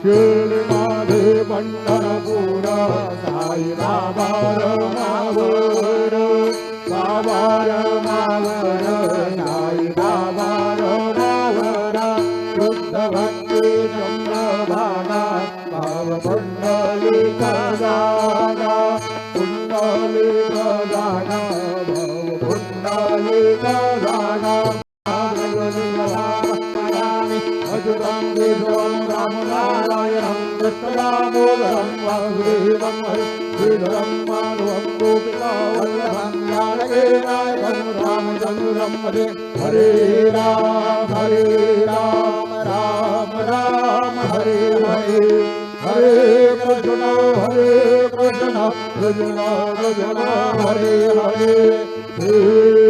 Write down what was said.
शिवमाधे पंढरपूर साई बाबा रमावर बाबा रमावर साई बाबा रमावर शुद्ध भक्ती चंद्रभागा भाव पुंडलिक जागा पुंडलिक जागा भाव पुंडलिक जागा अच्युतं केशवं रामनारायणं कृष्णदामोदरं वासुदेवं श्रीधरं माधवं गोपिकावल्लभं जानकीनायकं रामचन्द्रं भजे हरे राम राम राम हरे हरे हरे कृष्ण कृष्ण कृष्ण हरे हरे